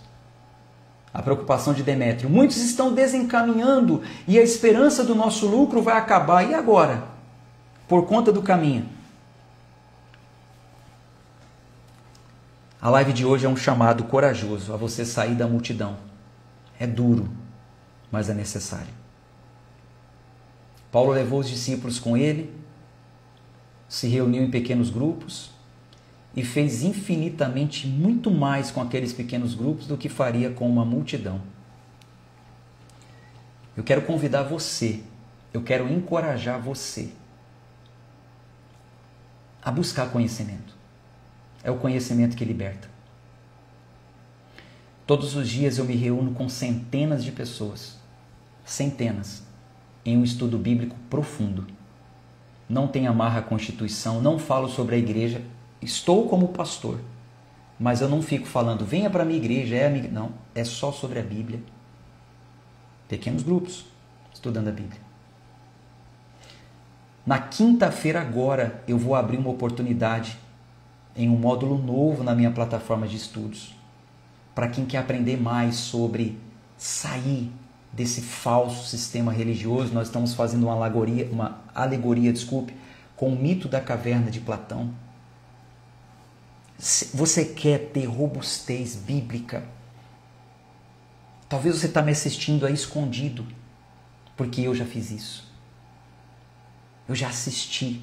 A preocupação de Demétrio. Muitos estão desencaminhando e a esperança do nosso lucro vai acabar. E agora? Por conta do caminho. A live de hoje é um chamado corajoso a você sair da multidão. É duro, mas é necessário. Paulo levou os discípulos com ele, se reuniu em pequenos grupos e fez infinitamente muito mais com aqueles pequenos grupos do que faria com uma multidão. Eu quero convidar você, eu quero encorajar você a buscar conhecimento. É o conhecimento que liberta. Todos os dias eu me reúno com centenas de pessoas, centenas, em um estudo bíblico profundo. Não tenho amarra à Constituição, não falo sobre a igreja. Estou como pastor, mas eu não fico falando, venha para a minha igreja, não, é só sobre a Bíblia. Pequenos grupos, estudando a Bíblia. Na quinta-feira agora, eu vou abrir uma oportunidade em um módulo novo na minha plataforma de estudos, para quem quer aprender mais sobre sair desse falso sistema religioso. Nós estamos fazendo uma alegoria, com o mito da caverna de Platão. Você quer ter robustez bíblica? Talvez você está me assistindo aí escondido, porque eu já fiz isso. Eu já assisti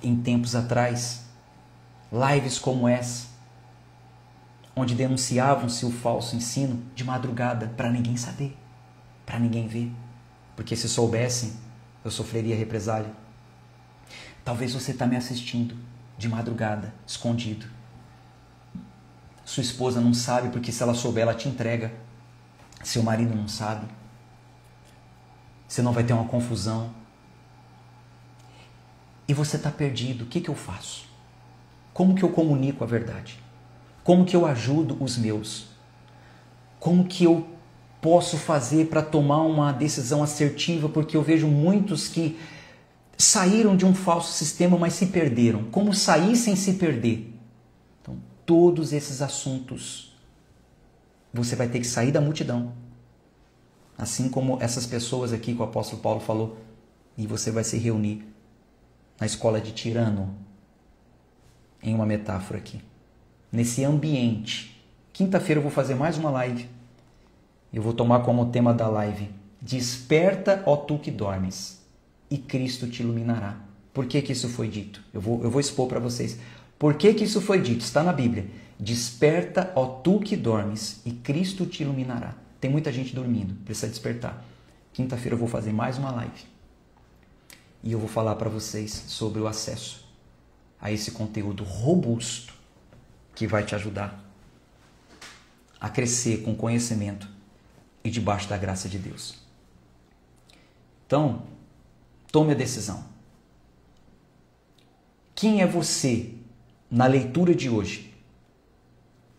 em tempos atrás lives como essa, onde denunciavam-se o falso ensino de madrugada para ninguém saber, para ninguém ver, porque se soubessem, eu sofreria represália. Talvez você está me assistindo de madrugada, escondido. Sua esposa não sabe, porque se ela souber, ela te entrega. Seu marido não sabe. Você não vai ter uma confusão. E você está perdido. O que eu faço? Como que eu comunico a verdade? Como que eu ajudo os meus? Como que eu posso fazer para tomar uma decisão assertiva? Porque eu vejo muitos que saíram de um falso sistema, mas se perderam. Como sair sem se perder? Então, todos esses assuntos, você vai ter que sair da multidão. Assim como essas pessoas aqui que o apóstolo Paulo falou, e você vai se reunir na escola de Tirano, em uma metáfora aqui, nesse ambiente. Quinta-feira eu vou fazer mais uma live. Eu vou tomar como tema da live: desperta, ó tu que dormes, e Cristo te iluminará. Por que isso foi dito? Eu vou expor para vocês. Por que isso foi dito? Está na Bíblia. Desperta, ó tu que dormes, e Cristo te iluminará. Tem muita gente dormindo, precisa despertar. Quinta-feira eu vou fazer mais uma live. E eu vou falar para vocês sobre o acesso a esse conteúdo robusto que vai te ajudar a crescer com conhecimento e debaixo da graça de Deus. Então, tome a decisão. Quem é você na leitura de hoje?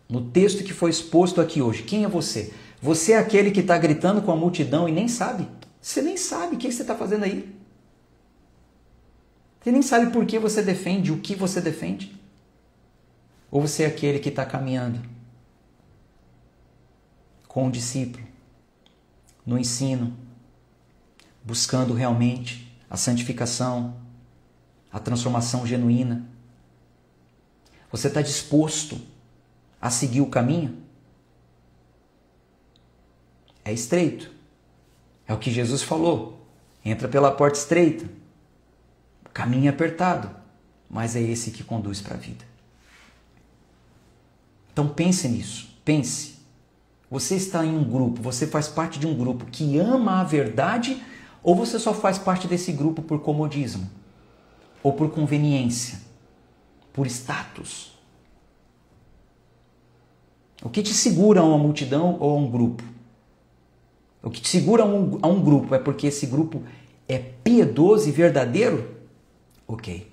No texto que foi exposto aqui hoje, quem é você? Você é aquele que está gritando com a multidão e nem sabe. Você nem sabe o que você está fazendo aí. Você nem sabe por que você defende, o que você defende. Ou você é aquele que está caminhando com o discípulo, no ensino, buscando realmente a santificação, a transformação genuína. Você está disposto a seguir o caminho? É estreito. É o que Jesus falou. Entra pela porta estreita. O caminho é apertado, mas é esse que conduz para a vida. Então pense nisso. Pense. Você está em um grupo, você faz parte de um grupo que ama a verdade, ou você só faz parte desse grupo por comodismo? Ou por conveniência? Por status? O que te segura a uma multidão ou a um grupo? O que te segura a um grupo é porque esse grupo é piedoso e verdadeiro? Ok.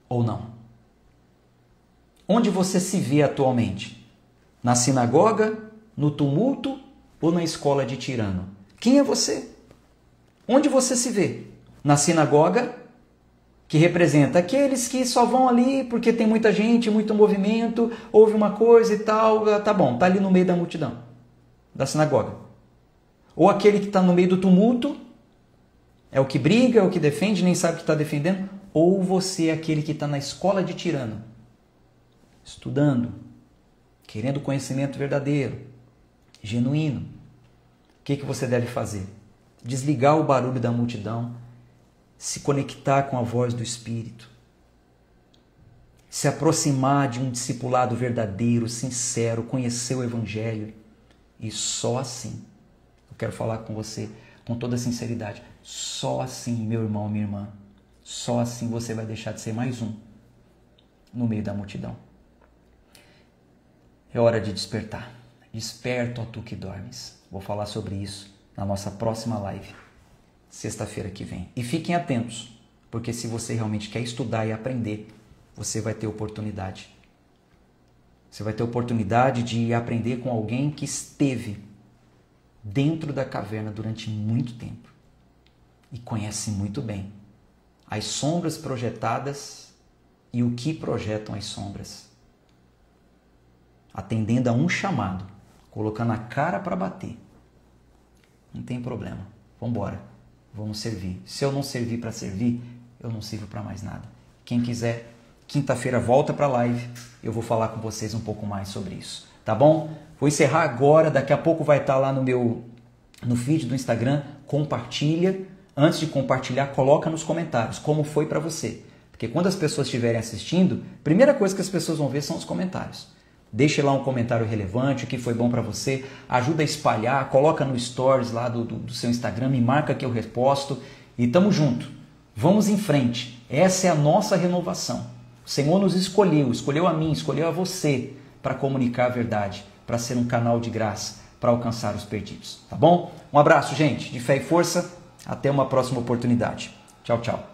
Ou não? Onde você se vê atualmente? Na sinagoga, no tumulto ou na escola de tirano? Quem é você? Onde você se vê? Na sinagoga, que representa aqueles que só vão ali porque tem muita gente, muito movimento, houve uma coisa e tal, tá bom, tá ali no meio da multidão, da sinagoga. Ou aquele que está no meio do tumulto, é o que briga, é o que defende, nem sabe o que está defendendo. Ou você é aquele que está na escola de tirano, estudando, querendo conhecimento verdadeiro, genuíno. O que você deve fazer? Desligar o barulho da multidão, se conectar com a voz do Espírito, se aproximar de um discipulado verdadeiro, sincero, conhecer o Evangelho. E só assim, eu quero falar com você com toda sinceridade, só assim, meu irmão, minha irmã, só assim você vai deixar de ser mais um no meio da multidão. É hora de despertar. Desperta, ó tu que dormes. Vou falar sobre isso na nossa próxima live, sexta-feira que vem. E fiquem atentos, porque se você realmente quer estudar e aprender, você vai ter oportunidade. Você vai ter oportunidade de aprender com alguém que esteve dentro da caverna durante muito tempo e conhece muito bem as sombras projetadas e o que projetam as sombras. Atendendo a um chamado, colocando a cara para bater. Não tem problema. Vamos embora. Vamos servir. Se eu não servir para servir, eu não sirvo para mais nada. Quem quiser, quinta-feira volta para a live. Eu vou falar com vocês um pouco mais sobre isso. Tá bom? Vou encerrar agora. Daqui a pouco vai estar lá no feed do Instagram. Compartilha. Antes de compartilhar, coloca nos comentários como foi para você. Porque quando as pessoas estiverem assistindo, a primeira coisa que as pessoas vão ver são os comentários. Deixe lá um comentário relevante, o que foi bom para você, ajuda a espalhar, coloca no stories lá do seu Instagram, me marca que eu reposto e tamo junto. Vamos em frente. Essa é a nossa renovação. O Senhor nos escolheu a mim, escolheu a você para comunicar a verdade, para ser um canal de graça, para alcançar os perdidos. Tá bom? Um abraço, gente, de fé e força. Até uma próxima oportunidade. Tchau, tchau.